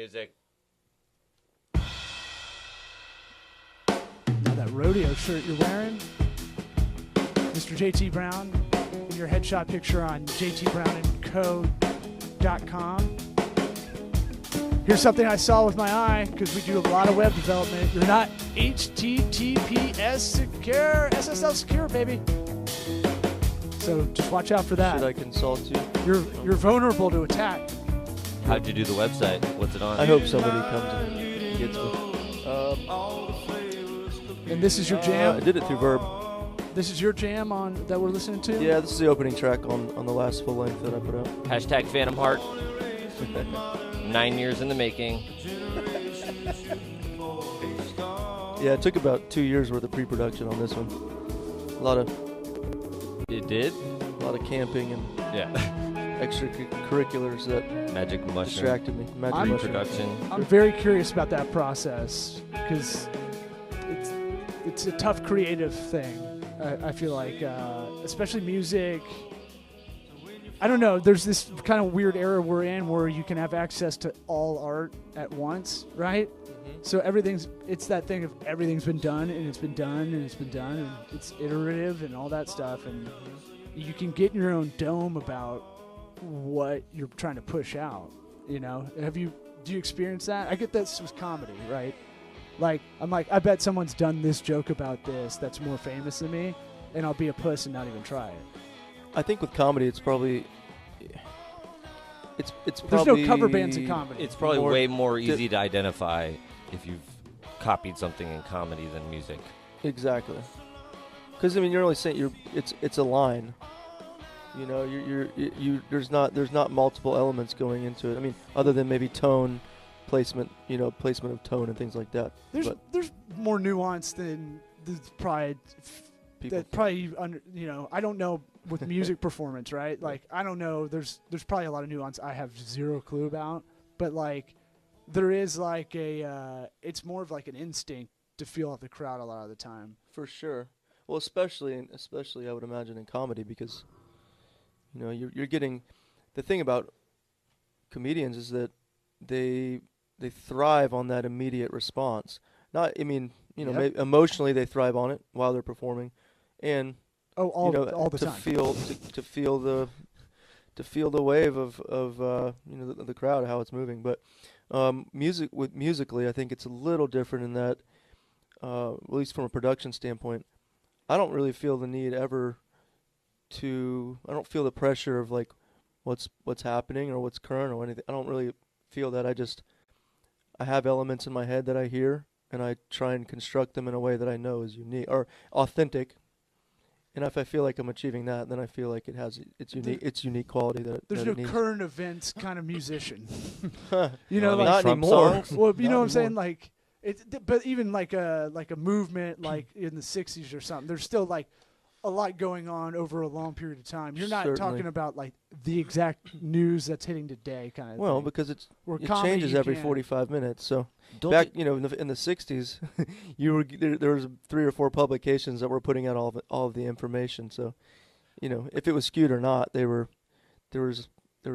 music. Now that rodeo shirt you're wearing, Mr. JT Brown, and your headshot picture on jtbrownandco.com. Here's something I saw with my eye, because we do a lot of web development. You're not HTTPS secure, SSL secure, baby. So just watch out for that. Should I consult you? You're vulnerable to attack. How'd you do the website? What's it on? I hope somebody comes and gets me. And this is your jam? I did it through Verb. This is your jam that we're listening to? Yeah, this is the opening track on the last full length that I put out. Hashtag Phantom Heart. 9 years in the making. Yeah, it took about 2 years worth of pre-production on this one. A lot of. It did? A lot of camping and extracurriculars that Magic mushroom distracted me. Magic mushroom. Production. I'm very curious about that process, because it's a tough creative thing. I feel like, especially music. I don't know. There's this kind of weird era we're in where you can have access to all art at once, right? Mm-hmm. So it's that thing of everything's been done and it's been done and it's been done and it's iterative and all that stuff, and you can get in your own dome about what you're trying to push out. You know, do you experience that? I get this with comedy, right? Like, I'm like, I bet someone's done this joke about this that's more famous than me, and I'll be a puss and not even try it. I think with comedy, it's probably. It's There's probably. no cover bands in comedy. It's probably way more easy to identify if you've copied something in comedy than music. Exactly. Because I mean, you're only saying it's a line. You know, there's not multiple elements going into it. I mean, other than maybe tone, placement of tone and things like that. There's more nuance than probably. People I don't know with music performance, right? Like, I don't know. There's probably a lot of nuance I have zero clue about, but like, there is like it's more of like an instinct to feel out the crowd a lot of the time. For sure. Well, especially I would imagine in comedy, because you know you're getting the thing about comedians is that they thrive on that immediate response. Maybe emotionally they thrive on it while they're performing. And all the to time. to feel the wave of the crowd, how it's moving. But musically, I think it's a little different in that, at least from a production standpoint, I don't really feel the need ever to. I don't feel the pressure of like what's happening or what's current or anything. I don't really feel that. I have elements in my head that I hear, and I try and construct them in a way that I know is unique or authentic. And if I feel like I'm achieving that, then I feel like it has its unique quality there's that no current events kind of musician. You know, like not anymore. Well, you know what I'm saying, like but even like a movement like in the '60s or something. There's still like a lot going on over a long period of time. You're not talking about like the exact news that's hitting today, kind of. Well, thing. because it comedy, changes every 45 minutes. So in the '60s, there was 3 or 4 publications that were putting out all of the information. So, if it was skewed or not, there were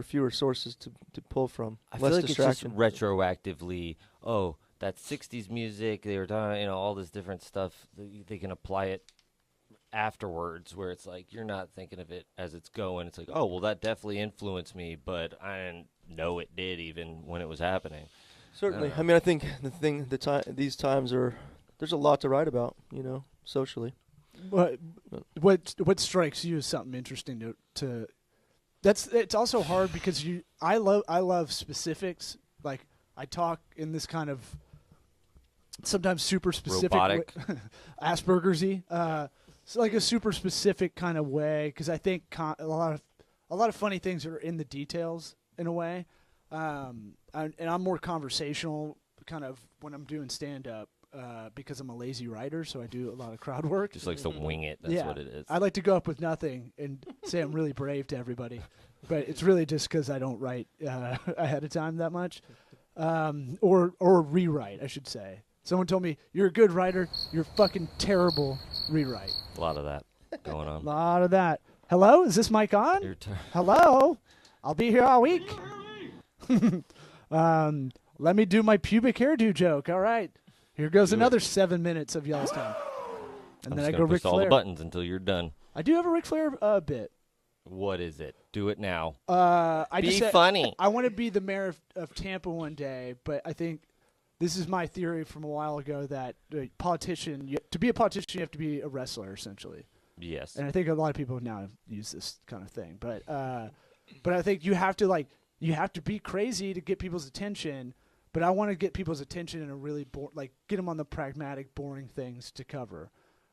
fewer sources to pull from. I less feel like distraction. It's just retroactively. Oh, that '60s music. They were talking, all this different stuff. They can apply it afterwards, where it's like you're not thinking of it as it's going. It's like, oh well, that definitely influenced me, but I didn't know it did even when it was happening. Certainly. I mean, I think these times there's a lot to write about, socially. What strikes you as something interesting to it's also hard because I love specifics. Like, I talk in this kind of sometimes super specific robotic Asperger's-y. So like a super specific kind of way, because I think a lot of funny things are in the details in a way, and I'm more conversational kind of when I'm doing stand up because I'm a lazy writer, so I do a lot of crowd work. Just likes to wing it. That's what it is. I like to go up with nothing and say I'm really brave to everybody, but it's really just because I don't write ahead of time that much, or rewrite, I should say. Someone told me, you're a good writer, you're fucking terrible rewrite. A lot of that going on. A lot of that. Hello? Is this mic on? Hello? I'll be here all week. Let me do my pubic hairdo joke. All right. Here goes Do another it. 7 minutes of Yellowstone. And I'm then just I gonna go Ric push all the Flair. buttons until you're done. I do have a Ric Flair bit. What is it? Do it now. I Be just said, funny. I want to be the mayor of Tampa one day, but I think this is my theory from a while ago that to be a politician, you have to be a wrestler, essentially. Yes. And I think a lot of people now use this kind of thing. But I think you have to be crazy to get people's attention. But I want to get people's attention in a really get them on the pragmatic, boring things to cover.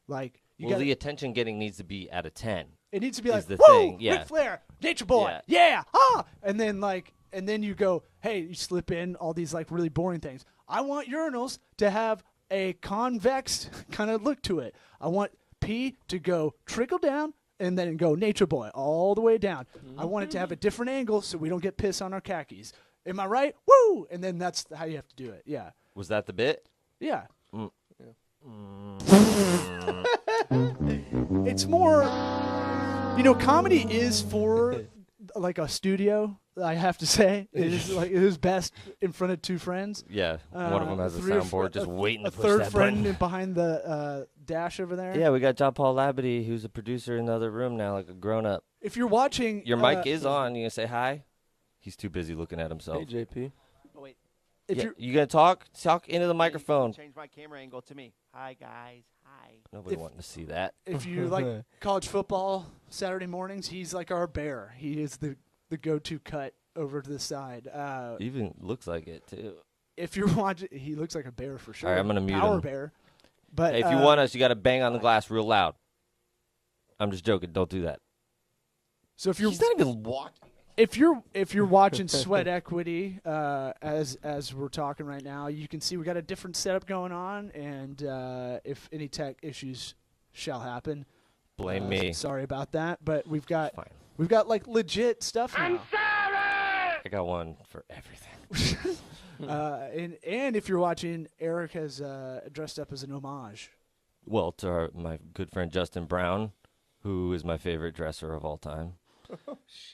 Like The attention getting needs to be out of 10. it needs to be like, the woo, thing, yeah. Ric Flair, Nature Boy, Yeah. and then you go, hey, you slip in all these like really boring things. I want urinals to have a convex kind of look to it. I want pee to go trickle down and then go Nature Boy all the way down. I want it to have a different angle so we don't get piss on our khakis. Am I right? Woo! And then that's how you have to do it. Yeah. Was that the bit? Yeah. It's more, comedy is for like a studio. I have to say, it is best in front of two friends. Yeah. One of them has a three or soundboard just waiting to a push third that friend button. behind the dash over there. Yeah, we got John Paul Labadie, who's a producer in the other room now, like a grown up. If you're watching, Your mic is on. You gonna say hi? He's too busy looking at himself. Hey, JP. Oh, wait. If Yeah, you're you gonna talk? Talk into the microphone. Change my camera angle to me. Hi, guys. Hi. Nobody If- wanting to see that. if you like college football Saturday mornings, he's like our bear. He is the go-to cut over to the side. Even looks like it too. If you're watching, he looks like a bear for sure. All right, I'm gonna mute Power him. bear. But Hey, if you want us, you gotta bang on the glass real loud. I'm just joking. Don't do that. so if you're He's not even walking. if you're watching Sweat Equity as we're talking right now, you can see we got a different setup going on, and if any tech issues shall happen, Blame me. Sorry about that, but we've got Fine. like legit stuff now. I got one for everything. And if you're watching, Eric has dressed up as an homage. Well, to my good friend Justin Brown, who is my favorite dresser of all time.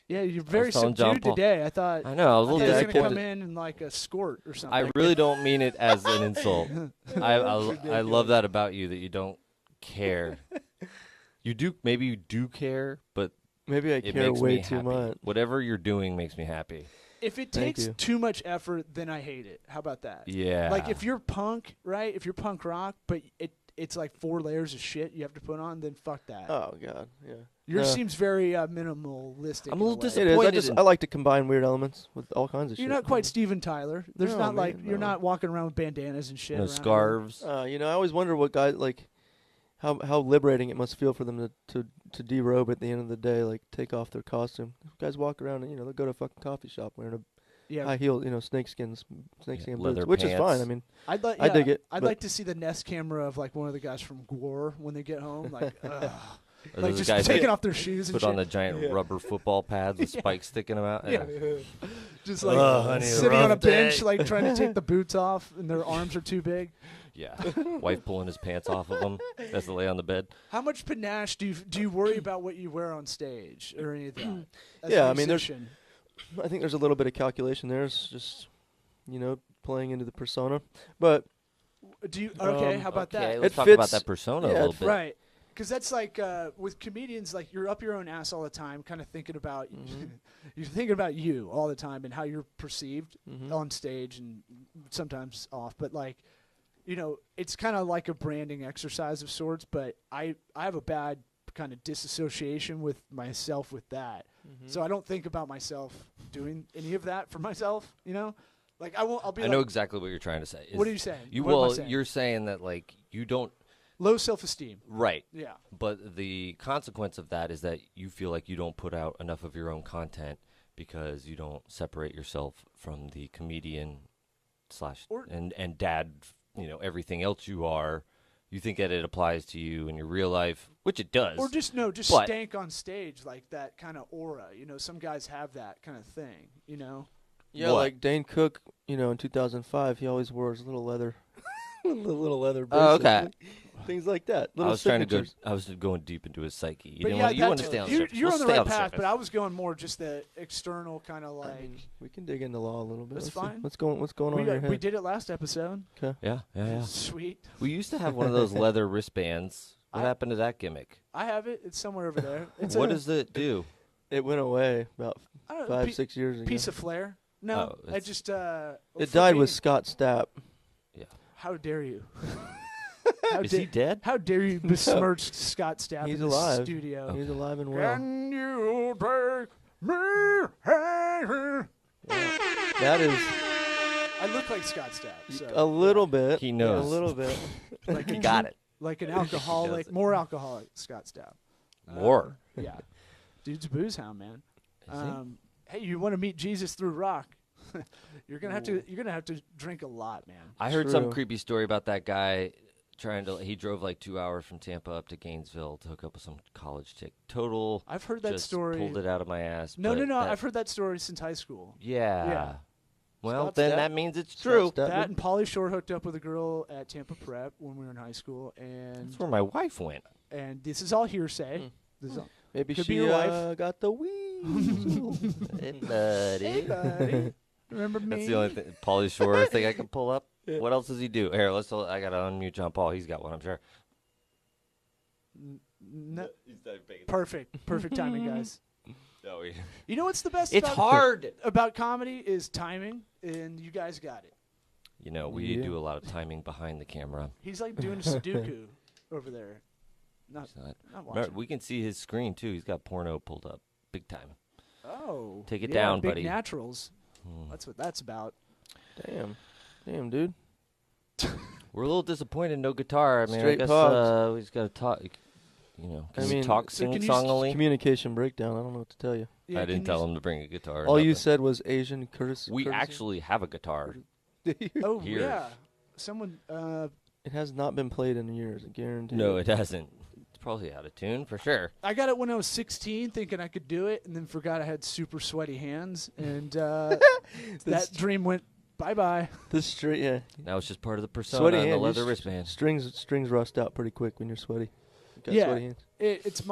Yeah, you're very telling John subdued Paul. today. I thought I know. I was a I little thought he was disappointed. gonna come in like a skort or something. I really don't mean it as an insult. I love that about you, that you don't care. You do. Maybe you do care, but Maybe I it care makes way me too happy. much. Whatever you're doing makes me happy. If it Thank takes you. too much effort, then I hate it. How about that? Yeah. Like if you're punk, right? If you're punk rock, but it's like 4 layers of shit you have to put on, then fuck that. Oh God, yeah. Yours seems very minimalistic. I'm a little in way. disappointed. It is. Disappointed I like to combine weird elements with all kinds of You're shit. not quite Steven Tyler. There's No, not man, like you're no. not walking around with bandanas and shit. No around you. scarves. I always wonder what guys like, how liberating it must feel for them to derobe at the end of the day, like take off their costume. Guys walk around and they'll go to a fucking coffee shop wearing a Yeah, high heel, snakeskin leather boots, which is fine. pants. I mean, I'd like. I dig it, I'd but- like to see the Nest camera of like one of the guys from Gwar when they get home, like, Or like those just guys taking that off their shoes and put shit. on the giant rubber football pads with spikes sticking them out. Yeah. Just like Ugh, I need a sitting on a rough bench, day. like trying to take the boots off, and their arms are too big. Yeah. Wife pulling his pants off of him as they lay on the bed. How much panache do you worry about what you wear on stage or any of that? As Yeah, a I mean, there's- musician? I think there's a little bit of calculation there. It's just playing into the persona, but Do you okay? How about Okay, that? let's It talk about fits- that persona a yeah, little it bit. Right. Because that's like with comedians, like you're up your own ass all the time, kind of thinking about you're thinking about you all the time and how you're perceived on stage and sometimes off. But like, it's kind of like a branding exercise of sorts. But I have a bad kind of disassociation with myself with that, so I don't think about myself doing any of that for myself. Like I won't. I'll be. I know exactly what you're trying to say. What are you saying? You What am I well, saying? you're saying that like you don't Low self-esteem. right. Yeah. But the consequence of that is that you feel like you don't put out enough of your own content because you don't separate yourself from the comedian slash Or- and dad, everything else you are. You think that it applies to you in your real life, which it does. Or just But- stank on stage, like that kind of aura. Some guys have that kind of thing. yeah, What? like Dane Cook, in 2005, he always wore his little leather, little leather. Oh, bracelet. okay. things like that. I Little was trying to go. signatures. I was going deep into his psyche. You But know yeah, what? You that's- want to stay on the you're, surface. you're We'll on the stay right on the path, surface. but I was going more just the external kind of like. I mean, we can dig into law a little bit. That's Let's see. fine. What's going on in your head? we did it last episode. Yeah. Sweet. We used to have one of those leather wristbands. What happened to that gimmick? I have it. It's somewhere over there. It's What a, does it do? It went away about I don't know, 5-6 years ago. piece of flair. No, Oh, I it's- just. It for died me- with Scott Stapp. How dare you? how, Is he dead? how dare you besmirch Scott Stapp He's in the alive. studio? He's alive and well. Can you take me higher? That is I look like Scott Stapp. So, a little bit. He knows. A little bit. like He got it. like an alcoholic, it. more alcoholic Scott Stapp. More. Yeah, dude's a booze hound, man. Is he? Hey, you want to meet Jesus through rock? You're gonna have to drink a lot, man. I heard some True. creepy story about that guy he drove like 2 hours from Tampa up to Gainesville to hook up with some college chick. Total. I've heard that just story. Pulled it out of my ass. No, but that- I've heard that story since high school. Yeah. Yeah. Well, Scott then Stapp. that means it's Scott true. Stapp That did- and Pauly Shore hooked up with a girl at Tampa Prep when we were in high school, That's where my wife went. and this is all hearsay. This is all, Maybe Could she be your wife. got the weed. Hey, buddy. hey, buddy, remember me? That's the only thing. Pauly Shore thing I can pull up. Yeah. What else does he do? Here, I gotta unmute John Paul. He's got one, I'm sure. No, perfect timing, guys. No, You know what's the best? it's about, hard. about comedy is timing, and you guys got it. You know, we Yeah. do a lot of timing behind the camera. He's like doing Sudoku over there. Not, It's not- not Remember, watching. we can see his screen too. He's got porno pulled up, big time. Oh, Take it yeah, down, big buddy. Naturals. Hmm. That's what that's about. Damn, dude. We're a little disappointed, no guitar. I mean, I Straight guess pogs. we just gotta talk. You know, I can mean, we talk so sing can you songily? Communication breakdown. I don't know what to tell you. Yeah, I didn't can tell you him to bring a guitar. or All you nothing. said was Asian courtesy. We actually have a guitar. Oh here. yeah, someone. It has not been played in years. I guarantee. No, you. it hasn't. It's probably out of tune for sure. I got it when I was 16, thinking I could do it, and then forgot I had super sweaty hands, and that dream went bye bye. The straight, yeah. Now it's just part of the persona Sweaty and the hands. leather Your wristband. Strings rust out pretty quick when you're sweaty. You got Yeah. sweaty hands. It's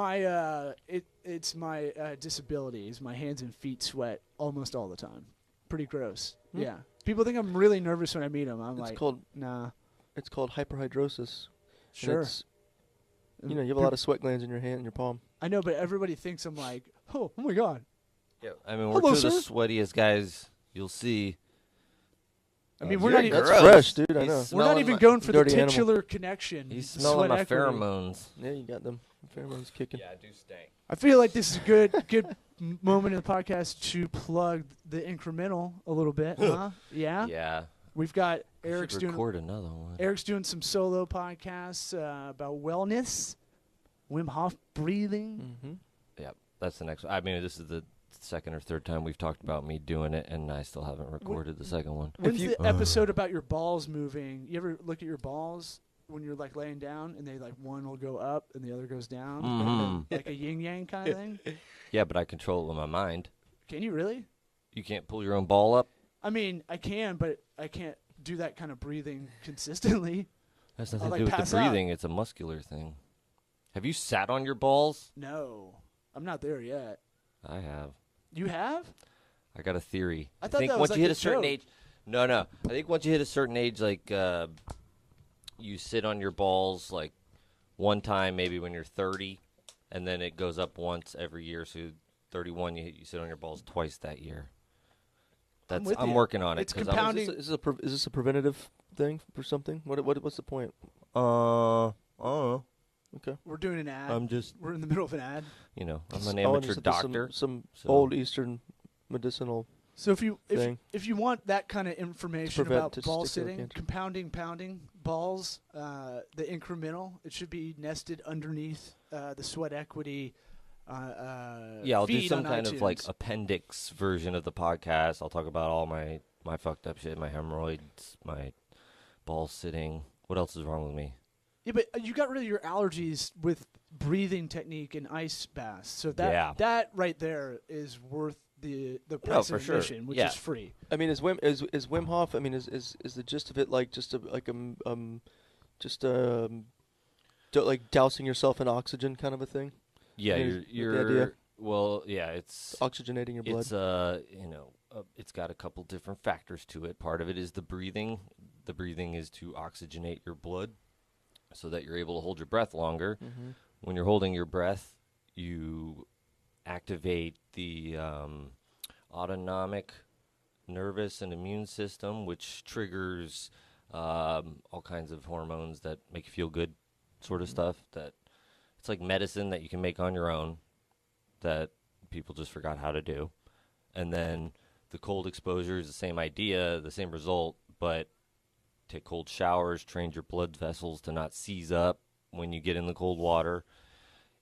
my disability. Is my hands and feet sweat almost all the time. Pretty gross. Hmm. Yeah. People think I'm really nervous when I meet them. I'm It's like, called nah. hyperhidrosis. and Sure. it's- you know, you have a lot of sweat glands in your hand and your palm. I know, but everybody thinks I'm like, oh my god. Yeah, I mean, we're Hello, two of the sir. sweatiest guys you'll see. I mean, Oh, we're you're not even. That's gross. fresh, dude. I He's know. We're not smelling even my- going for the Dirty animal. titular connection. He's the smelling sweat my equity. pheromones. Yeah, you got them. Pheromones kicking. I do stink. I feel like this is a good moment in the podcast to plug the incremental a little bit. Huh? Yeah. Yeah. We've got I Eric's should doing record another one. Eric's doing some solo podcasts about wellness, Wim Hof breathing. Mm-hmm. Yeah, that's the next one. I mean, this is the second or third time we've talked about me doing it, and I still haven't recorded the second one. When's you- the episode about your balls moving? You ever look at your balls when you're like laying down and they like one will go up and the other goes down, Mhm. like a yin yang kind of thing? Yeah, but I control it with my mind. Can you really? You can't pull your own ball up. I mean, I can, but I can't do that kind of breathing consistently. That's I'll, nothing like, to do with pass the out. breathing. It's a muscular thing. Have you sat on your balls? No, I'm not there yet. I have. You have? I got a theory. I I thought think that was once like you hit a a certain joke. age. No. I think once you hit a certain age, like you sit on your balls like one time, maybe when you're 30, and then it goes up once every year. So 31, you sit on your balls twice that year. That's with I'm you. working on it. It's 'cause compounding. Is this a preventative thing for something? What's the point? I don't know. We're doing an ad. I'm just, We're in the middle of an ad. you know, I'm Oh, an and amateur you said there's doctor. Some so- old Eastern medicinal. So if you Thing. if you want that kind of information prevent about ball testicular sitting, cancer. compounding, pounding balls, the incremental, it should be nested underneath the sweat equity. Yeah, I'll do feed some on kind of like iTunes. appendix version of the podcast. I'll talk about all my fucked up shit, my hemorrhoids, my balls sitting. What else is wrong with me? Yeah, but you got rid of your allergies with breathing technique and ice baths. So that Yeah. that right there is worth the price for of sure. admission, which Yeah. is free. I mean, is Wim Hof? I mean, is the gist of it like just a like dousing yourself in oxygen kind of a thing. Yeah, Is the you're idea? well, yeah, it's Oxygenating your blood. it's it's got a couple different factors to it. Part of it is the breathing. The breathing is to oxygenate your blood so that you're able to hold your breath longer. Mm-hmm. When you're holding your breath, you activate the autonomic nervous and immune system, which triggers all kinds of hormones that make you feel good, sort of stuff. That it's like medicine that you can make on your own that people just forgot how to do. And then the cold exposure is the same idea, the same result, but take cold showers, train your blood vessels to not seize up when you get in the cold water.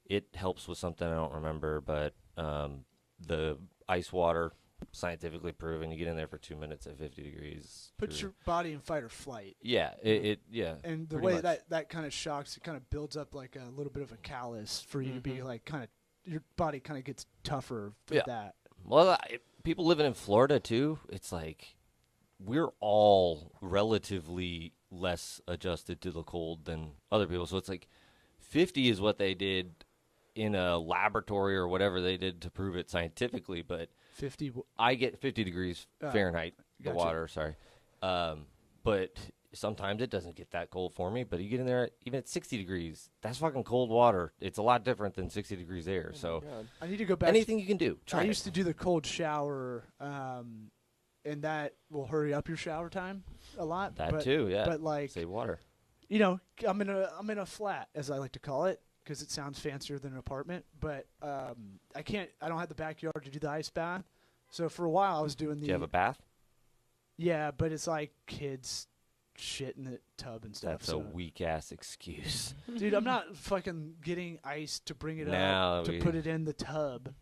It helps with something I don't remember, but the ice water, scientifically proven, you get in there for 2 minutes at 50 degrees. Puts your body in fight or flight. Yeah, yeah. And the pretty way much. that kind of shocks, it kind of builds up like a little bit of a callus for you to be like kind of, your body kind of gets tougher with Yeah. that. Well, people living in Florida, too, it's like we're all relatively less adjusted to the cold than other people. So it's like 50 is what they did in a laboratory or whatever they did to prove it scientifically. But 50. I get 50 degrees Fahrenheit, the gotcha. water, sorry. But sometimes it doesn't get that cold for me. But you get in there, even at 60 degrees, that's fucking cold water. It's a lot different than 60 degrees air. So I need to go back. anything you can do, try I it. used to do the cold shower, and that will hurry up your shower time a lot. That but, too, yeah. But like, Save water. you know, I'm in a flat, as I like to call it, because it sounds fancier than an apartment. But I don't have the backyard to do the ice bath. So for a while, I was doing the. Do you have a bath? Yeah, but it's like kids shit in the tub and stuff. That's so. a weak-ass excuse. Dude, I'm not fucking getting ice to bring it Now up to we- put it in the tub.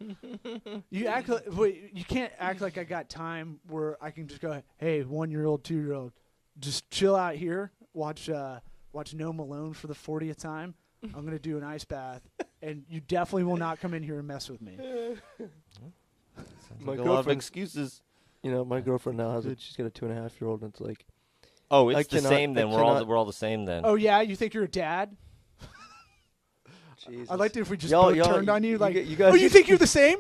You can't act like I got time where I can just go, hey, 1-year-old, 2-year-old, just chill out here, watch No Malone for the 40th time. I'm gonna do an ice bath, and you definitely will not come in here and mess with me. My Like a lot of girlfriend- excuses. You know, my girlfriend now she's got a 2.5-year-old, and it's like, Oh, I it's the cannot- same then. I We're all cannot- we're all the same then. Oh yeah, you think you're a dad? Jesus. I'd like to if we just Y'all- both y'all- turned on you like, you guys. oh, you think you're the same?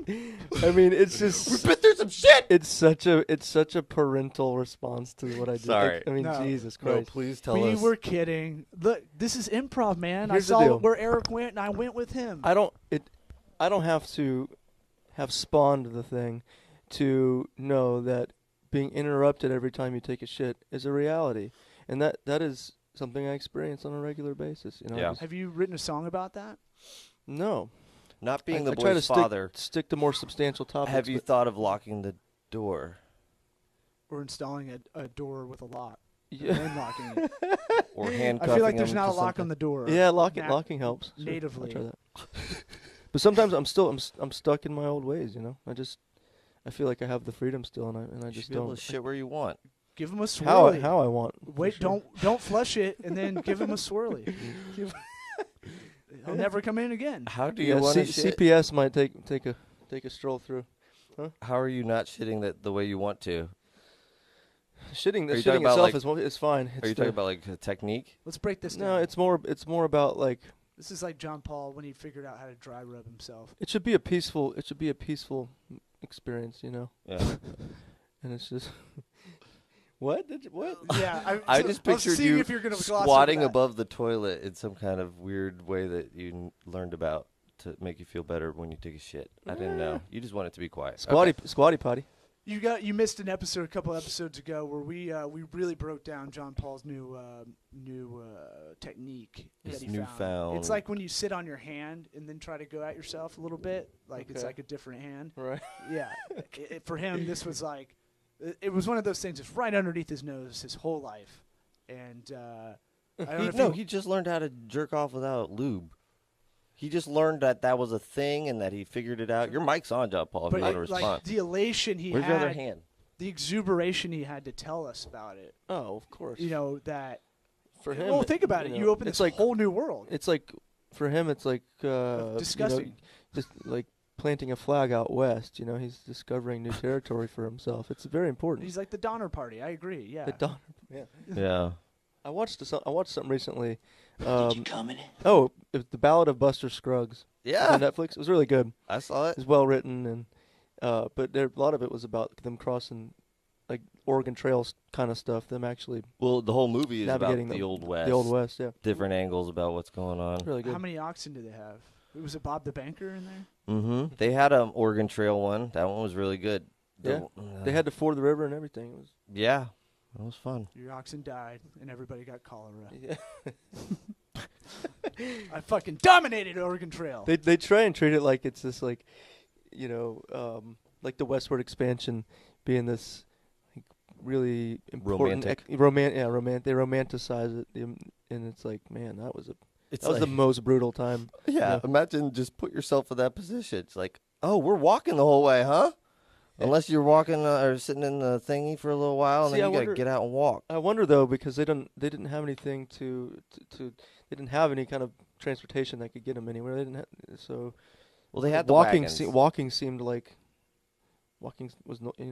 I mean, it's just. We've been through some shit. It's such a parental response to what I did. Sorry. Like, I mean, No. Jesus No, Christ. please tell We us. were kidding. Look, this is improv, man. Here's I the saw deal. where Eric went, and I went with him. I don't have to have spawned the thing to know that being interrupted every time you take a shit is a reality, and that is something I experience on a regular basis. You know, Yeah. Have you written a song about that? No, Not being I the try to boy's father. stick to more substantial topics. Have you but- thought of locking the door Or installing a door with a lock? Yeah. And locking it. or I handcuffing feel like there's him not a to lock something? on the door. Yeah, Nat- locking helps. Sure, natively. I'll try that. But sometimes I'm stuck in my old ways. You know, I feel like I have the freedom still, and I You just should be able don't. to shit where you want. Give him a How swirly. I want. for Wait, sure. don't flush it, and then give him a swirly. He'll never come in again. How do you Yeah, want to shit? CPS might take a stroll through. How are you not shitting the way you want to? Shitting Are you talking shitting about, itself like- is fine. It's Are you talking about like a technique? Let's break this No, down. it's more about like This is like John Paul when he figured out how to dry rub himself. it should be a peaceful experience, you know. Yeah. And it's just what? What? Yeah, I just was pictured seeing you if you're gonna gloss over squatting that. above the toilet in some kind of weird way that you learned about to make you feel better when you take a shit. I didn't know. You just want it to be quiet. Squatty potty. You missed a couple episodes ago where we really broke down John Paul's new technique His that he found. newfound- It's like when you sit on your hand and then try to go at yourself a little bit, like it's Okay. like a different hand. Right. Yeah, for him this was like it was one of those things. It's right underneath his nose his whole life, and I don't know if He just learned how to jerk off without lube. He just learned that was a thing and that he figured it out. Your mic's on, John Paul, if you want to respond. like the elation he Where's your other had, hand? the exuberation he had to tell us about it. Oh, of course. You know that. for him. Well, think about it. You open it's this like whole new world. it's like for him. It's like Disgusting. just like planting a flag out west. You know, he's discovering new territory for himself. It's very important. He's like the Donner Party. I agree. Yeah. The Donner. Yeah. Yeah. I watched something recently Oh, the Ballad of Buster Scruggs. Yeah, On Netflix. It was really good. I saw it. It was well written, and but a lot of it was about them crossing like Oregon Trails kind of stuff. Them actually Well, the whole movie is about navigating the Old West. The Old West, yeah. Different angles about what's going on. Really good. How many oxen do they have? Was it Bob the Banker in there? Mm-hmm. They had an Oregon Trail one. That one was really good. Yeah. They had to ford the river and everything. It was Yeah, it was fun. Your oxen died, and everybody got cholera. yeah. I fucking dominated Oregon Trail. They try and treat it like it's this like, like the westward expansion being this like, really important Romantic. They romanticize it, and it's like, man, that was It's the most brutal time. yeah. Imagine just put yourself in that position. It's like, oh, we're walking the whole way, huh? Unless you're walking or sitting in the thingy for a little while, and See, then you I gotta get out and walk. I wonder though, because they didn't have anything they didn't have any kind of transportation that could get them anywhere. They didn't so. Well, they had the walking. wagons. Walking seemed like walking was no, they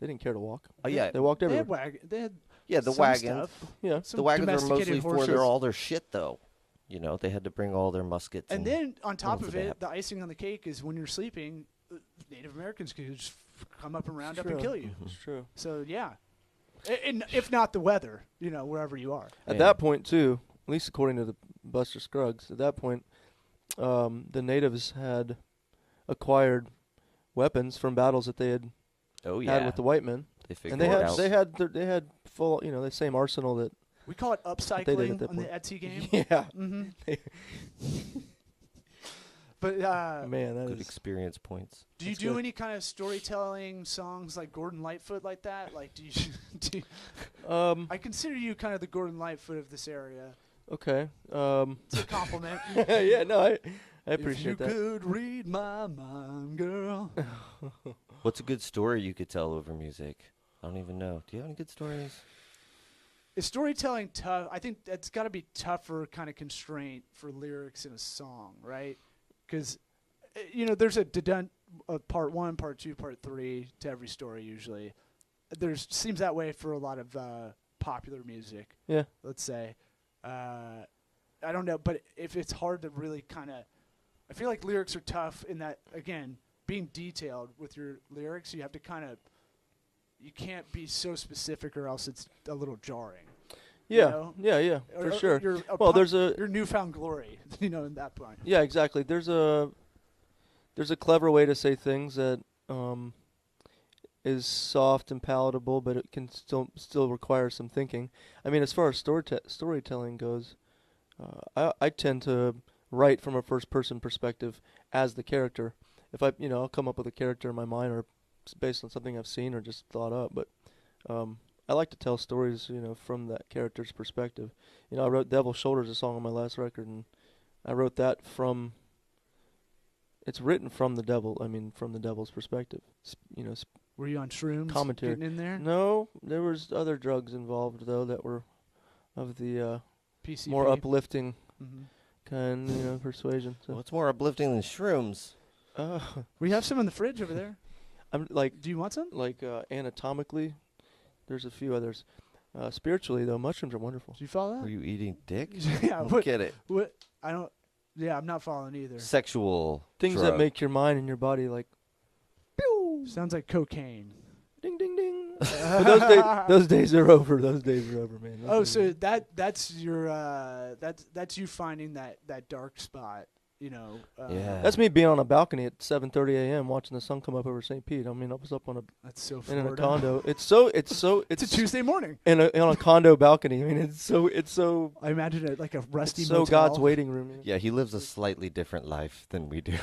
didn't care to walk. Oh yeah, They walked They everywhere. had they had yeah. The some wagons. stuff, Yeah. some The wagons are domesticated mostly for horses. all their shit, though. You know, they had to bring all their muskets. And then on top What of else did they it, the icing on the cake is when you're sleeping, Native Americans could just come up and round up and True. kill you. It's true. So yeah, and if not the weather, wherever you are. At Yeah. that point too, at least according to the Buster Scruggs, at that point, the natives had acquired weapons from battles that they had oh yeah, had with the white men, they figured and they it had out. they had full the same arsenal that We call it they did upcycling at that on the point. Etsy game. yeah. hmm But Man, that Good is experience points. do you that's do good. any kind of storytelling songs like Gordon Lightfoot like that? Like, do you? I consider you kind of the Gordon Lightfoot of this area. okay. It's a compliment. Yeah, no, I If appreciate you that. could read my mind, girl. What's a good story you could tell over music? I don't even know. Do you have any good stories? Is storytelling tough? I think that's got to be tougher kind of constraint for lyrics in a song, right? Because, there's a part 1, part 2, part 3 to every story usually. Seems that way for a lot of popular music, Yeah. let's say. I don't know, but if it's hard to really kind of... I feel like lyrics are tough in that, again, being detailed with your lyrics, you have to kind of... You can't be so specific or else it's a little jarring. Yeah. know? Yeah, for Or sure. Your, Well, there's a your newfound glory, in that point. yeah, exactly. There's a clever way to say things that is soft and palatable, but it can still require some thinking. I mean, as far as storytelling goes, I tend to write from a first person perspective as the character. If I'll come up with a character in my mind, or it's based on something I've seen or just thought up, but I like to tell stories, from that character's perspective. I wrote "Devil's Shoulders," a song on my last record, and I wrote that it's written from the devil. I mean, from the devil's perspective. Were you on shrooms? Commentary. Getting in there? No, there was other drugs involved though that were of the PCP. more uplifting Mhm. kind, persuasion. So, What's more uplifting than shrooms? We have some in the fridge over there. I'm like Do you want some? anatomically, there's a few others. Spiritually though, mushrooms are wonderful. Do you follow Were that? you eating dick? Yeah. I What? don't get it. What? I don't. Yeah, I'm not following either. Sexual Things drug. that make your mind and your body like, pew, Sounds like cocaine. ding, ding, ding. But those days are over. Those days are over, man. Oh, Those days so are- that's your that's you finding that dark spot. Yeah. that's me being on a balcony at 7:30 a.m. watching the sun come up over St. Pete. I mean, I was up on That's so in Florida. a condo. It's It's a Tuesday morning. on a condo balcony. I mean, it's so I imagine it like a rusty so motel. God's waiting room. Yeah, he lives a slightly different life than we do.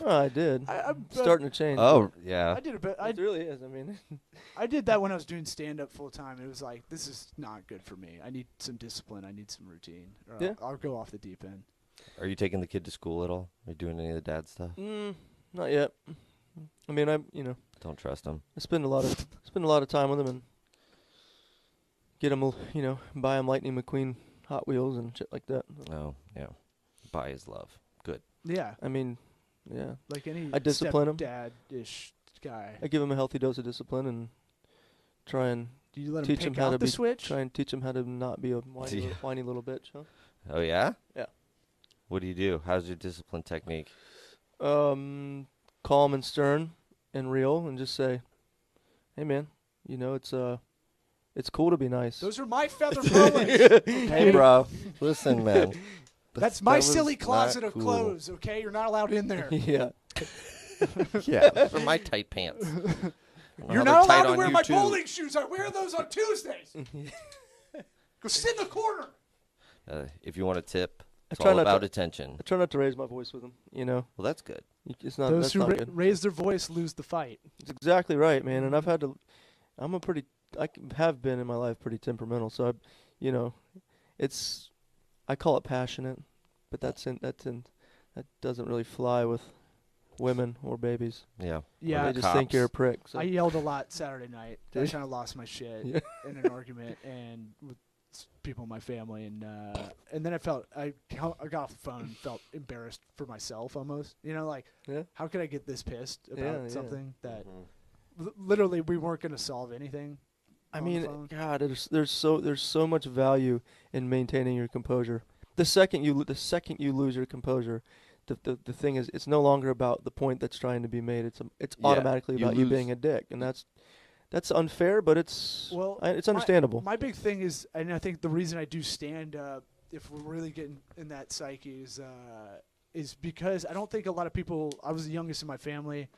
Oh, I did. I'm Starting to change. Oh, yeah. I did a bit. It really is. I mean, I did that when I was doing stand up full time. It was like, this is not good for me. I need some discipline. I need some routine. Or Yeah. I'll go off the deep end. Are you taking the kid to school at all? Are you doing any of the dad stuff? not yet. I mean, I Don't trust him. spend a lot of time with him and get him, buy him Lightning McQueen Hot Wheels and shit like that. Oh, yeah. Buy his love. Good. Yeah, I mean, yeah, like any I discipline him. dad-ish guy. I give him a healthy dose of discipline and try and Do you let him teach him pick how out to the be switch? try and teach him how to not be a Yeah. whiny little bitch, huh? Oh yeah. Yeah. What do you do? How's your discipline technique? Calm and stern and real, and just say, "Hey, man, it's cool to be nice." Those are my feather boas. Hey, bro. Listen, man. That's my That was silly not closet of cool. clothes, okay? You're not allowed in there. Yeah. Yeah, those are my tight pants. You're not allowed to wear my bowling shoes. I wear those on Tuesdays. Go sit in the corner. If you want a tip, it's try all not about to- attention. I try not to raise my voice with them. Well, that's good. It's not. Those That's who not good. raise their voice lose the fight. It's exactly right, man. And I've had to. Have been in my life pretty temperamental. So I call it passionate, but that doesn't really fly with women or babies. Yeah. Yeah. They just think you're a prick. So. I yelled a lot Saturday night. I Did you? kind of lost my shit Yeah. in an argument and with people in my family, and then I got off the phone and felt embarrassed for myself almost. Like, Yeah. how could I get this pissed about Yeah. something that Mm-hmm. literally we weren't going to solve anything? I on the mean, phone? God, there's so much value in maintaining your composure. The second you lose your composure, the thing is, it's no longer about the point that's trying to be made. It's Yeah, automatically you about you lose. being a dick, and that's unfair, but it's Well, understandable. My big thing is, and I think the reason I do stand up, if we're really getting in that psyche, is because I don't think a lot of people. I was the youngest in my family.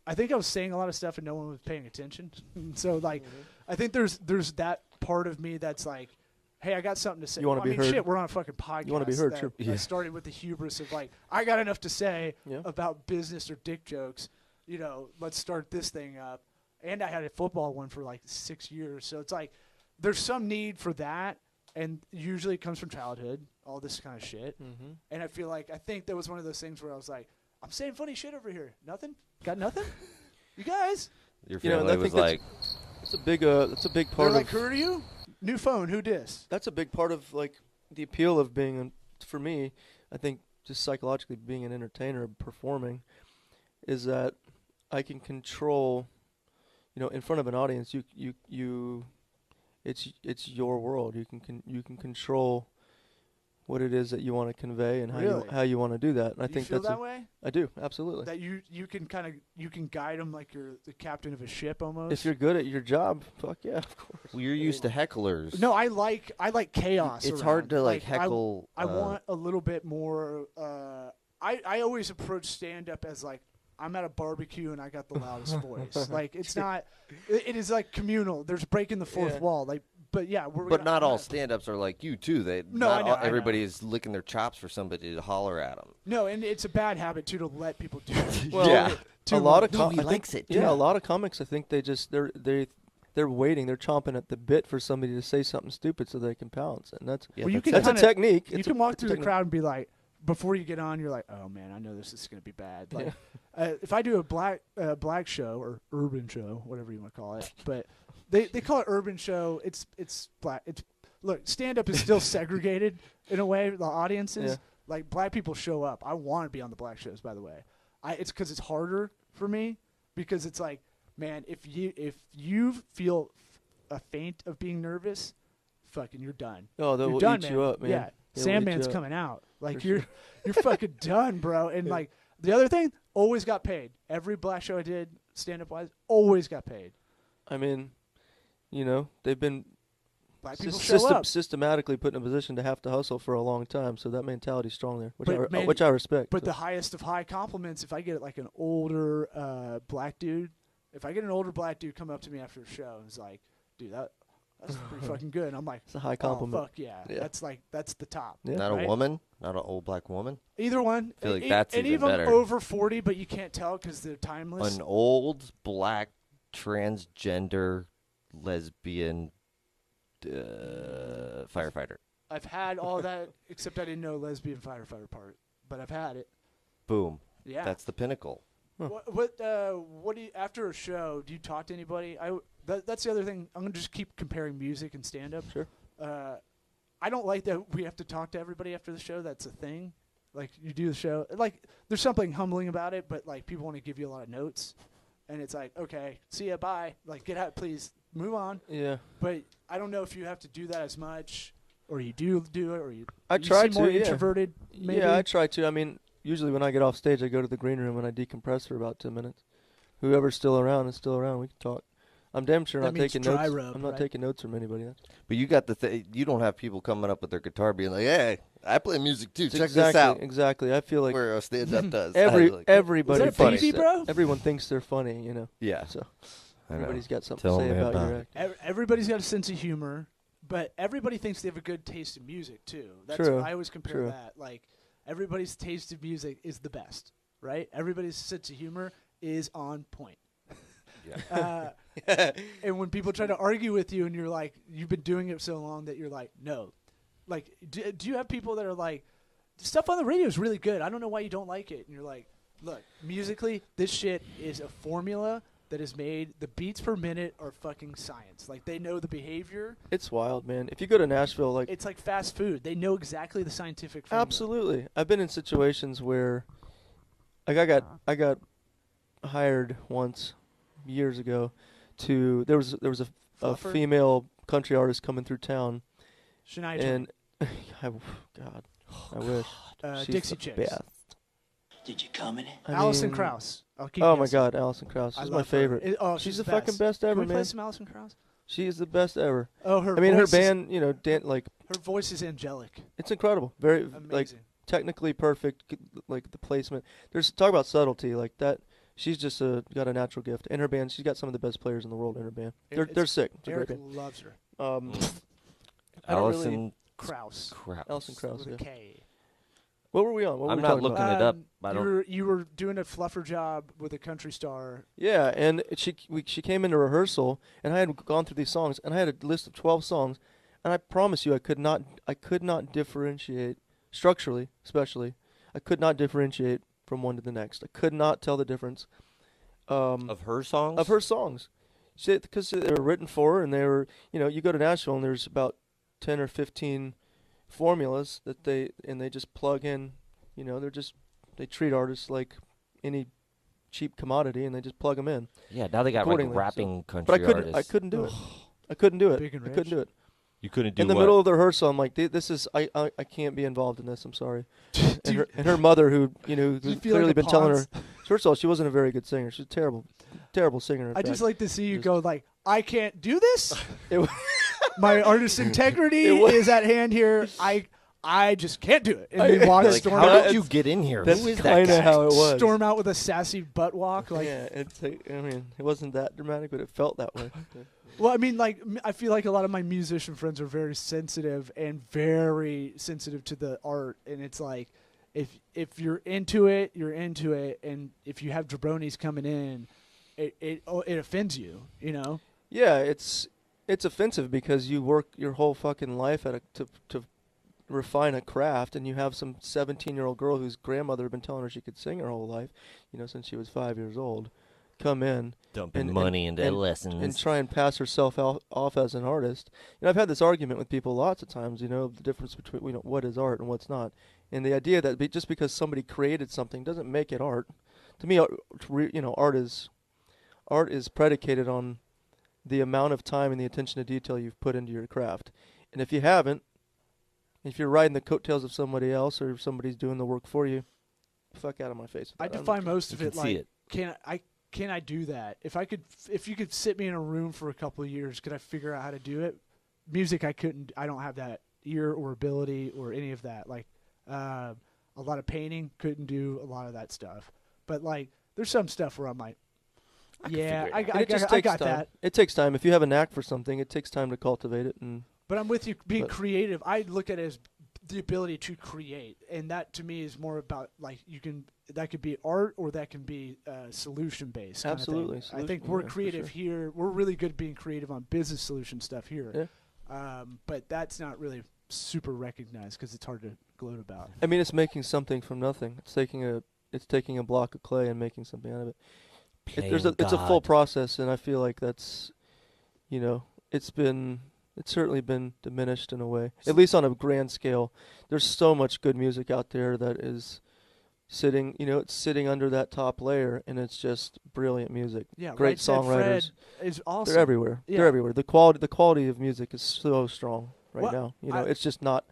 I think I was saying a lot of stuff and no one was paying attention. So I think there's that part of me that's like, hey, I got something to say. You wanna be heard. Shit, we're on a fucking podcast. You wanna be heard, that sure. I Yeah. started with the hubris of I got enough to say Yeah. about business or dick jokes. Let's start this thing up. And I had a football one for 6 years. So it's there's some need for that. And usually it comes from childhood, all this kind of shit. Mm-hmm. And I think that was one of those things where I was like, I'm saying funny shit over here. Nothing? Got nothing? You guys? Your You know, and family I was think like, That's a big They're part like, of. who are you? New phone, who dis? That's a big part of the appeal of being for me. I think just psychologically being an entertainer, performing, is that I can control. In front of an audience, it's your world. You can control what it is that you want to convey and Really? how you want to do that. And I Do think you feel that's that way? I do, absolutely. That you can guide them like you're the captain of a ship almost. If you're good at your job, fuck yeah, of course. well, you're used to hecklers. No, I like chaos. It's around. hard to heckle. I want a little bit more. I always approach stand up as I'm at a barbecue and I got the loudest voice. It's not. It is communal. There's breaking the fourth Yeah. wall. But yeah, But not all stand-ups are like you too. No, I know, I know. Everybody is licking their chops for somebody to holler at them. No, and it's a bad habit too to let people do it. Well, Yeah. a lot of No, he likes it. Yeah, Yeah. a lot of comics. I think they're waiting. They're chomping at the bit for somebody to say something stupid so they can pounce. And that's Yeah, Well, you that's can it. that's a kinda- technique. You It's can a- walk it's a through the technique. crowd and be like, before you get on, you're like, oh man, I know this is going to be bad. If I do a black show or urban show, whatever you want to call it, but they call it urban show. It's black. Look, stand up is still segregated in a way. The audiences, black people show up. I want to be on the black shows, by the way. It's because it's harder for me because it's man, if you feel a feint of being nervous, fucking you're done. Oh, You're they'll done, eat man. you up, man. Yeah, They'll eat Sandman's you up. coming out. For You're fucking done, bro. And the other thing, always got paid. Every black show I did, stand up wise, always got paid. I mean, they've been Black people show up. systematically put in a position to have to hustle for a long time, so that mentality's strong there, But, which I respect. But so. the highest of high compliments, if I get an older black dude, if I get an older black dude come up to me after a show and is like, dude, that's pretty fucking good. And I'm like, It's a high oh, compliment. fuck yeah. Yeah. That's the top. Yeah. Not Right? a woman, not an old black woman. Either one. I feel like that's any even of them better. over 40, but you can't tell because they're timeless. An old black transgender lesbian firefighter. I've had all that, except I didn't know lesbian firefighter part, but I've had it. Boom. Yeah. That's the pinnacle. What do you, after a show, do you talk to anybody? That's the other thing. I'm going to just keep comparing music and stand-up. Sure. I don't like that we have to talk to everybody after the show. That's a thing. You do the show. There's something humbling about it, but, people want to give you a lot of notes. And it's okay, see ya, bye. Get out, please. Move on. Yeah. But I don't know if you have to do that as much or you do it, or you I you try seem more to, yeah. introverted. Maybe. Yeah, I try to. I mean, usually when I get off stage, I go to the green room and I decompress for about 10 minutes. Whoever's still around is still around. We can talk. I'm damn sure That not means taking dry notes. rub, I'm not right? taking notes from anybody. But you got you don't have people coming up with their guitar being like, "Hey, I play music too. Check exactly, this out." Exactly. I feel like Where a stand-up does. everybody Is that a thinks baby, bro? everyone thinks they're funny, you know. Yeah. So I know. everybody's got something Tell to say me about about your it. act. Everybody's got a sense of humor, but everybody thinks they have a good taste in music too. That's True, what I always compare true. that. Like everybody's taste in music is the best, right? Everybody's sense of humor is on point. And when people try to argue with you and you're like, you've been doing it so long that you're like, no. Like, do you have people that are like, stuff on the radio is really good. I don't know why you don't like it. And you're like, look, musically, this shit is a formula that is made. The beats per minute are fucking science. Like, they know the behavior. It's wild, man. If you go to Nashville, like It's like fast food. They know exactly the scientific formula. absolutely. I've been in situations where, like, I got hired once years ago to there was a Fluffer? female country artist coming through town, Shania Twain. and God, I wish she's Dixie the Chicks. best. Did you come in it? I Alison mean, Krauss. I'll keep Oh my guessing. God, Alison Krauss. I She's my love her. favorite. She's the the fucking best ever, Can we play man. some Alison Krauss? She is the best ever. Oh, her I mean, her voice is- band, you know, like her voice is angelic. it's incredible. Very Amazing. like technically perfect. Like the placement. There's talk about subtlety like that. She's just got a natural gift. In her band, she's got some of the best players in the world in her band. They're sick. It's a great Eric band. loves her. I don't really. Allison Krauss. Krauss. Alison Krauss. With a Yeah. K. What were we on? What were I'm we not talking looking about? it up. I You don't. you were doing a fluffer job with a country star. Yeah, and she came into rehearsal, and I had gone through these songs, and I had a list of 12 songs, and I promise you, I could not differentiate structurally, especially. I could not differentiate from one to the next. I could not tell the difference. Of her songs? Of her songs, because they were written for her, and they were, you know, you go to Nashville and there's about 10 or 15 formulas that they just plug in. You know, they treat artists like any cheap commodity, and they just plug them in. Yeah, now they got like accordingly, rapping country But artists. I couldn't do it. I couldn't do it. Big and I couldn't rich. do it. You couldn't do In the what? middle of the rehearsal, I'm like, this is I can't be involved in this. I'm sorry. And Dude, her mother, who you who's feel clearly like a been telling her. Ponce? First of all, she wasn't a very good singer. She's a terrible singer. in I just fact. like to see you Just- go like, I can't do this. It wa- My artist integrity It wa- is at hand here. I just can't do it. And I- then walk Like, storm how out, did you get in here? That's Who is that kind guy? of how it was. storm out with a sassy butt walk. Like, yeah, I mean, it wasn't that dramatic, but it felt that way. well, I mean, like, I feel like a lot of my musician friends are very sensitive to the art, and it's like, if you're into it, you're into it, and if you have jabronis coming in, it offends you, you know. Yeah, it's offensive because you work your whole fucking life to refine a craft, and you have some 17-year-old girl whose grandmother had been telling her she could sing her whole life, you know, since she was 5 years old, come in Dumping and- money into and lessons. try and pass herself off as an artist. You know, I've had this argument with people lots of times, you know, the difference between, you know, what is art and what's not. And the idea that just because somebody created something doesn't make it art. To me, you know, art is predicated on the amount of time and the attention to detail you've put into your craft. And if you haven't, if you're riding the coattails of somebody else or if somebody's doing the work for you, fuck out of my face. with I that. define most You of can it see like, it. can I do that? If you could sit me in a room for a couple of years, could I figure out how to do it? Music, I couldn't. I don't have that ear or ability or any of that. Like, a lot of painting, couldn't do a lot of that stuff. But like, there's some stuff where I'm like, yeah, figure it And it just I takes got time. that. It takes time. If you have a knack for something, it takes time to cultivate it. And But I'm with you. Being But- creative, I look at it as the ability to create, and that to me is more about like that could be art or that can be solution based. Absolutely, I think solution, we're yeah, for creative sure. here. We're really good at being creative on business solution stuff here. Yeah. But that's not really super recognized because it's hard to gloat about. I mean, it's making something from nothing. It's taking a block of clay and making something out of it. It's a full God. process, and I feel like that's, you know, it's certainly been diminished in a way, at least on a grand scale. There's so much good music out there that is sitting, you know, it's sitting under that top layer, and it's just brilliant music. Yeah, Great Right Said songwriters. Fred is awesome. They're everywhere. Yeah. They're everywhere. The quality of music is so strong. right Well, now. You know, I- it's just not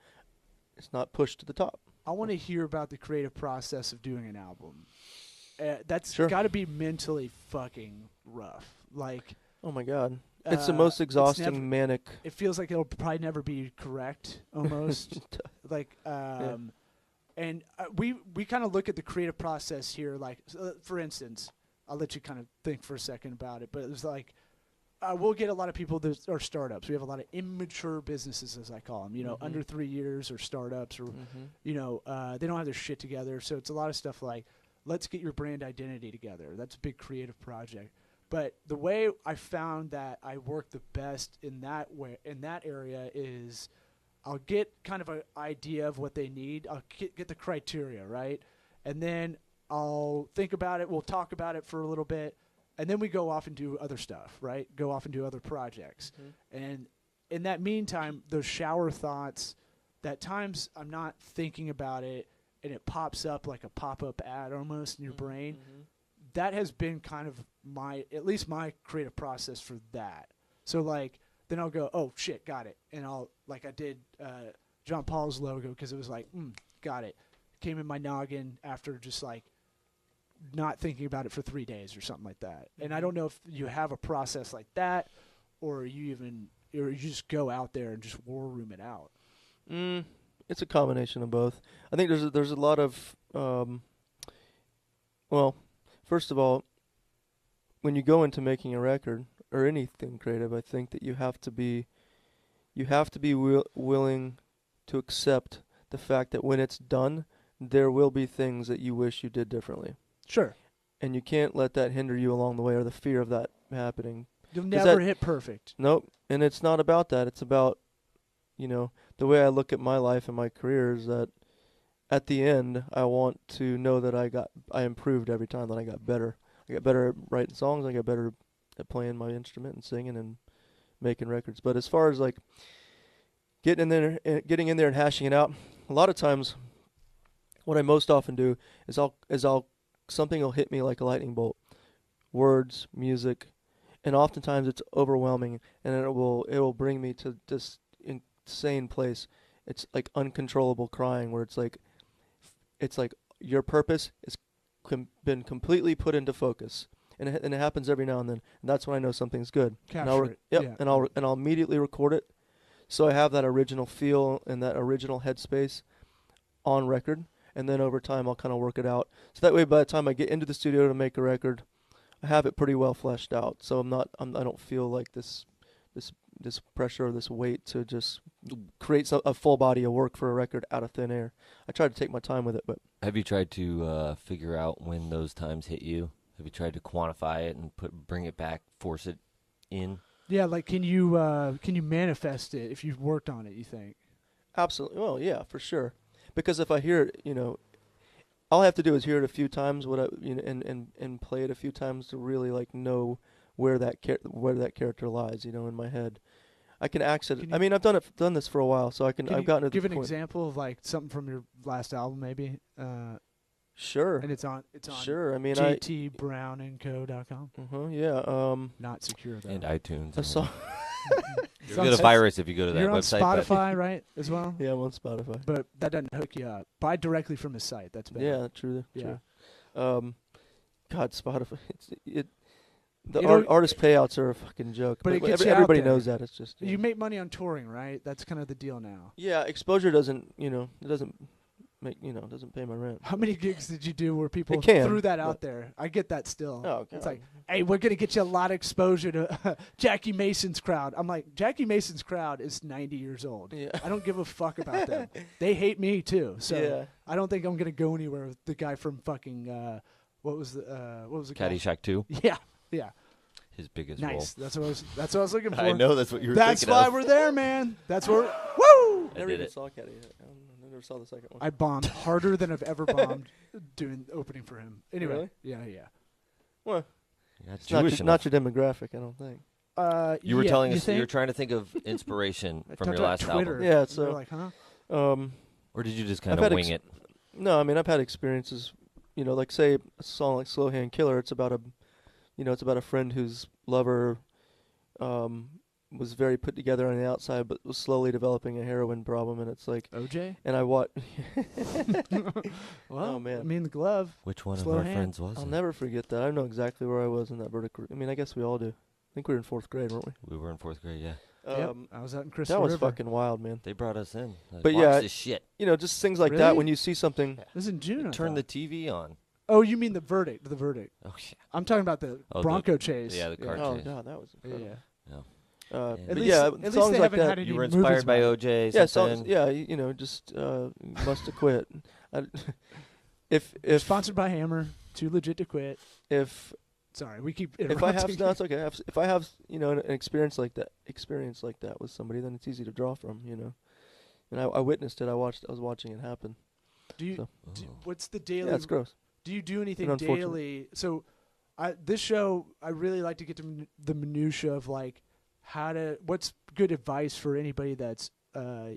pushed to the top. I want to hear about the creative process of doing an album. That's Sure. got to be mentally fucking rough. Like, Oh my God, it's the most it's exhausting, never- manic. it feels like it'll probably never be correct, almost. Like, and we kind of look at the creative process here. Like, for instance, I'll let you kind of think for a second about it. But it's like, we'll get a lot of people that are startups. We have a lot of immature businesses, as I call them. You know, Mhm. under 3 years, or startups, or Mhm. you know, they don't have their shit together. So it's a lot of stuff like, let's get your brand identity together. That's a big creative project. But the way I found that I work the best in that area is, I'll get kind of an idea of what they need. I'll get the criteria, right? And then I'll think about it. We'll talk about it for a little bit. And then we go off and do other stuff, right? Go off and do other projects. And in that meantime, those shower thoughts, that times I'm not thinking about it and it pops up like a pop-up ad almost in your brain. That has been kind of at least my creative process for that. So like, then I'll go, oh shit, got it. And like I did John Paul's logo, because it was like, got it. Came in my noggin after just like not thinking about it for 3 days or something like that. And I don't know if you have a process like that, or you just go out there and just war room it out. It's a combination of both. I think there's a lot of well, first of all, when you go into making a record or anything creative, I think that you have to be willing to accept the fact that when it's done, there will be things that you wish you did differently. Sure. And you can't let that hinder you along the way, or the fear of that happening. You'll never hit perfect. Nope. And it's not about that. It's about, you know, the way I look at my life and my career is that at the end, I want to know that I improved every time, that I got better. I got better at writing songs. I got better at playing my instrument and singing and making records. But as far as like getting in there and hashing it out, a lot of times, what I most often do is something will hit me like a lightning bolt. Words, music, and oftentimes it's overwhelming, and it will bring me to this insane place. It's like uncontrollable crying, where it's like your purpose has been completely put into focus, and it happens every now and then. And that's when I know something's good. Capture it. Yep. Yeah. And I'll immediately record it, so I have that original feel and that original headspace on record. And then over time, I'll kind of work it out. So that way, by the time I get into the studio to make a record, I have it pretty well fleshed out. So I don't feel like this pressure or this weight to just create a full body of work for a record out of thin air. I try to take my time with it, but Have you tried to figure out when those times hit you? Have you tried to quantify it and bring it back, force it in? Yeah, like can you manifest it if you've worked on it, you think? absolutely, well, yeah, for sure. Because if I hear it, you know, all I have to do is hear it a few times, and play it a few times to really like know where that character lies, you know, in my head. I can access it. I mean, I've done this for a while, so I've gotten to give the an point. example of like something from your last album, maybe. Sure. And it's on Sure. I mean, jtbrownandco.com. yeah. Not secure though. And iTunes. I saw. You'll get a virus if you go to that You're on website. but- Spotify, right, as well? Yeah, I'm on Spotify. But that doesn't hook you up. Buy directly from his site. That's better. Yeah, true. Yeah. True. God, Spotify. The It'll- artist payouts are a fucking joke. But it gets you out everybody there. knows that. It's just You make money on touring, right? That's kind of the deal now. yeah. Exposure doesn't doesn't pay my rent. How many gigs did you do where people It can, threw that out but- there? I get that still. Oh, It's God. like, hey, we're going to get you a lot of exposure to Jackie Mason's crowd. I'm like, Jackie Mason's crowd is 90 years old. Yeah. I don't give a fuck about them. They hate me too. So Yeah. I don't think I'm going to go anywhere with the guy from fucking, what was it called? Caddyshack 2, Yeah. Yeah. his biggest Nice. That's what I was looking for. role. I know that's what you were That's thinking why of. we're there, man. That's where, woo! I Never did even it. saw Caddy yet. I never saw the second one. I bombed harder than I've ever bombed doing opening for him. Anyway. Really? Yeah. Well, You're not it's not Jewish your, enough. not your demographic, I don't think. You were yeah, telling you us you were think? trying to think of inspiration I from talked your about last Twitter. album. Yeah, And so- they're like, huh? Or did you just I've kind of had wing it? No, I mean I've had experiences. You know, like say a song like "Slow Hand Killer." It's about a friend whose lover was very put together on the outside, but was slowly developing a heroin problem, and it's like, OJ. and I watch. Well, Oh, man. I mean the glove. Which one Slow of our hand. friends was I'll it? never forget that. I know exactly where I was in that vertical. I mean, I guess we all do. I think we were in 4th grade, weren't we? We were in 4th grade, yeah. Yep, I was out in Crystal That was River. fucking wild, man. They brought us in. Like, But watch yeah, this shit. You know, just things like that Really? when you see something. This is in June. I Turn the thought. TV on. Oh, you mean the verdict? The verdict. Oh, yeah. I'm talking about the Oh, Bronco chase. yeah, the car Oh chase. god, that was Yeah. incredible. Yeah. Uh, At but least- yeah, at least songs they like haven't that. had any You were movies inspired by about it. OJ. Yeah, something? songs. Yeah, you know, just must have quit. I, if Sponsored by Hammer. Too legit to quit. if Sorry, we keep if I have interrupting. no, it's okay. If I have an experience like that with somebody, then it's easy to draw from. You know, and I witnessed it. I was watching it happen. Do you? So. What's the daily? Yeah, it's gross. Do you do anything unfortunate. daily? So, this show, I really like to get to the minutia of like what's good advice for anybody that's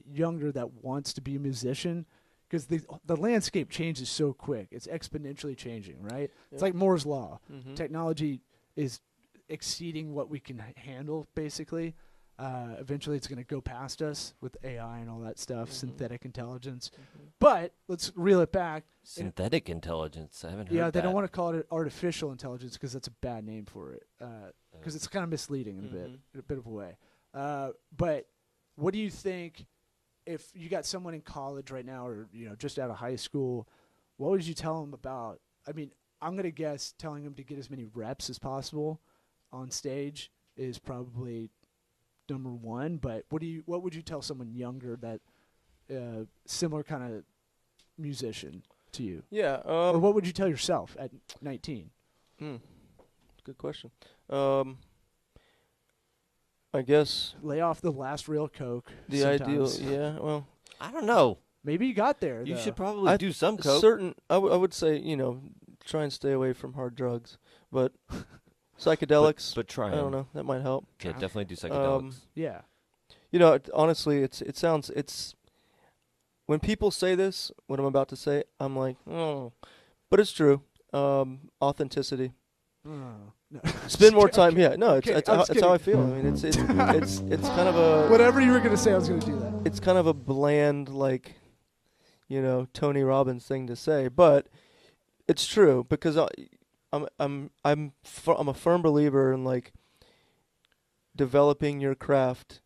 younger that wants to be a musician, because the landscape changes so quick. It's exponentially changing, right? It's like Moore's law. Mm-hmm. Technology is exceeding what we can handle, basically. Eventually, it's going to go past us with AI and all that stuff, synthetic intelligence. But let's reel it back. Synthetic intelligence. I haven't heard Yeah, they that. don't want to call it artificial intelligence because that's a bad name for it. Because it's kind of misleading in a bit of a way. But what do you think if you got someone in college right now, or just out of high school? What would you tell them about? I mean, I'm gonna guess telling them to get as many reps as possible on stage is probably number one. But what would you tell someone younger that similar kind of musician to you? Yeah. Or what would you tell yourself at 19? Good question. I guess Lay off the last real Coke. the ideal. sometimes. Yeah. Well, I don't know. Maybe you got there. You though. should probably do some coke. certain. I would say try and stay away from hard drugs, but psychedelics. but try I don't 'em. know. That might help. Yeah, definitely do psychedelics. Yeah. Honestly, it sounds when people say this, what I'm about to say, I'm like, oh, but it's true. Authenticity. No. Spend more time. Yeah, no, Okay, it's I was how I kidding. feel. I mean, it's kind of a Whatever you were gonna say, I was gonna do that. it's kind of a bland, like, Tony Robbins thing to say, but it's true because I'm a firm believer in like developing your craft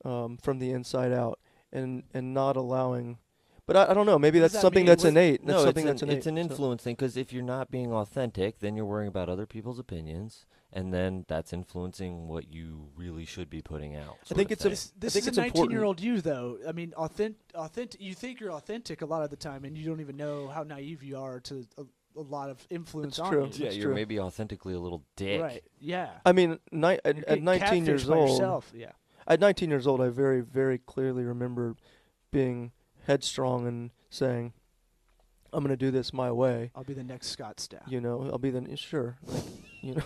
from the inside out and not allowing. But I don't know. Maybe What does that's that something mean? that's What- innate. No, That's something it's that's innate. it's an so- influence thing, because if you're not being authentic, then you're worrying about other people's opinions, and then that's influencing what you really should be putting out. I think it's a- This think is it's a important. 19-year-old you, though. I mean, authentic. You think you're authentic a lot of the time, and you don't even know how naive you are to a lot of influence It's on true. you. yeah, It's you're true. maybe authentically a little dick. Right. Yeah. I mean, You're at getting 19 years catfished by old, yourself. Yeah. at 19 years old, I very, very clearly remember being headstrong and saying, "I'm going to do this my way." I'll be the next Scott Stapp. I'll be the sure, like,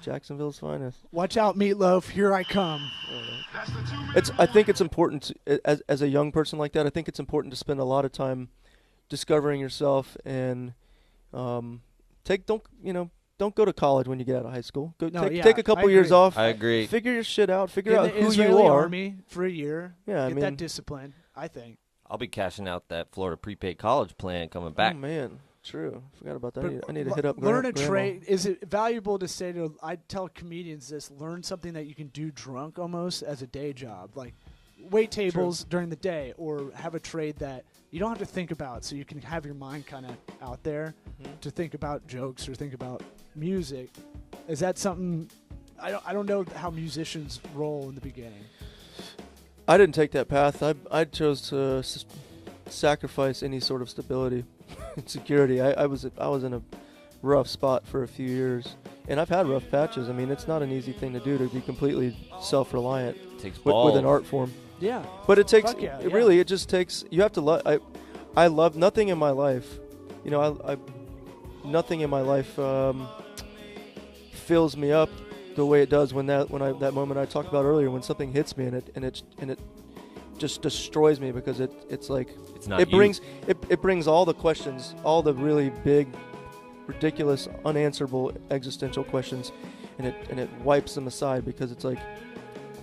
Jacksonville's finest. Watch out, Meatloaf! Here I come. I think it's important as a young person like that. I think it's important to spend a lot of time discovering yourself and don't go to college when you get out of high school. Take a couple I years agree. off. I agree. Figure your shit out. Figure Get out in the who Israeli you are. Army for a year. Yeah, I Get mean, that discipline. I think. I'll be cashing out that Florida prepaid college plan coming back. Oh man, true. Forgot about that. But I need to hit up. learn a grandma. trade. Is it valuable to say to? I tell comedians this: learn something that you can do drunk almost as a day job, like wait tables during the day, or have a trade that you don't have to think about, so you can have your mind kind of out there to think about jokes or think about music. Is that something? I don't know how musicians roll in the beginning. I didn't take that path. I chose to sacrifice any sort of stability and security. I was in a rough spot for a few years, and I've had rough patches. I mean, it's not an easy thing to do to be completely self-reliant Takes with an balls. art form. Yeah, But it takes Fuck yeah, it yeah. really. It just takes. You have to love. I love nothing in my life. I nothing in my life fills me up the way it does that moment I talked about earlier, when something hits me and it just destroys me, because it's like It's not it you. brings all the questions, all the really big, ridiculous, unanswerable existential questions, and it wipes them aside, because it's like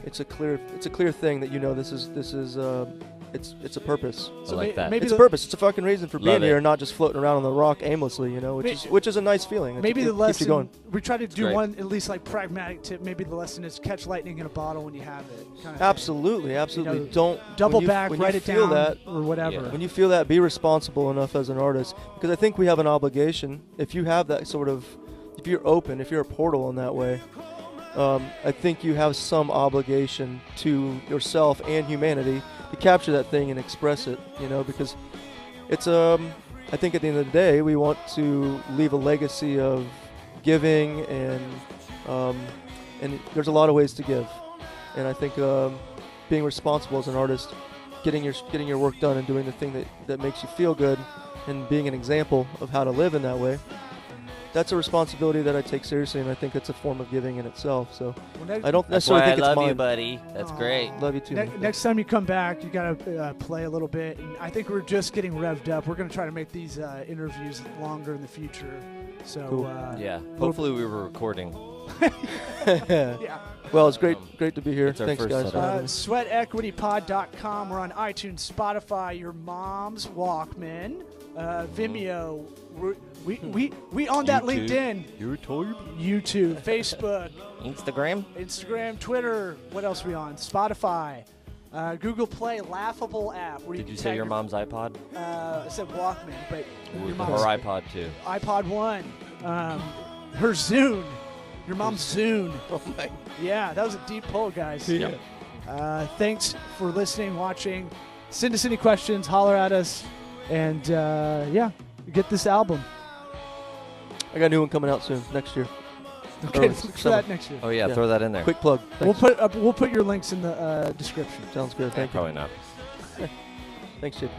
it's a clear thing that this is it's a purpose. I like that. maybe It's a purpose. It's a fucking reason for Love being here, it. and not just floating around on the rock aimlessly, which is a nice feeling. Maybe it the keeps lesson you going. we try to do great. one at least like pragmatic tip. Maybe the lesson is catch lightning in a bottle when you have it. Kind of Absolutely. Don't double when you- back, when write you it feel down, that, or whatever. Yeah. When you feel that, be responsible enough as an artist, because I think we have an obligation. If you have that sort of, if you're open, if you're a portal in that way, I think you have some obligation to yourself and humanity to capture that thing and express it. Because it's I think at the end of the day, we want to leave a legacy of giving, and there's a lot of ways to give, and I think being responsible as an artist, getting your work done and doing the thing that makes you feel good, and being an example of how to live in that way, that's a responsibility that I take seriously, and I think it's a form of giving in itself. So I don't That's necessarily why I think it's love mine. you, buddy. That's Aw. great. Love you too. man. Next time you come back, you gotta play a little bit. And I think we're just getting revved up. We're gonna try to make these interviews longer in the future. So Cool. Yeah. Hopefully we were recording. yeah. Well, it's great to be here. It's our Thanks, first guys, for setup. having me. SweatEquityPod.com. We're on iTunes, Spotify, your mom's Walkman, Vimeo. We on that YouTube. LinkedIn, YouTube, Facebook, Instagram. Twitter. What else are we on? Spotify, Google Play, Laughable app. Where Did can you say tag your mom's iPod? I said Walkman, but your Or mom's iPod too? iPod 1. Her Zune. Your mom's Zune. Oh my. Yeah, that was a deep pull, guys. Yeah. Thanks for listening, watching. Send us any questions, holler at us, and get this album. I got a new one coming out soon, next year. Okay, Or look for summer. that next year. Oh yeah, Yeah. throw that in there. Quick plug. We'll Thanks. put your links in the description. Sounds good. Thank you. Probably not. Thanks, JP.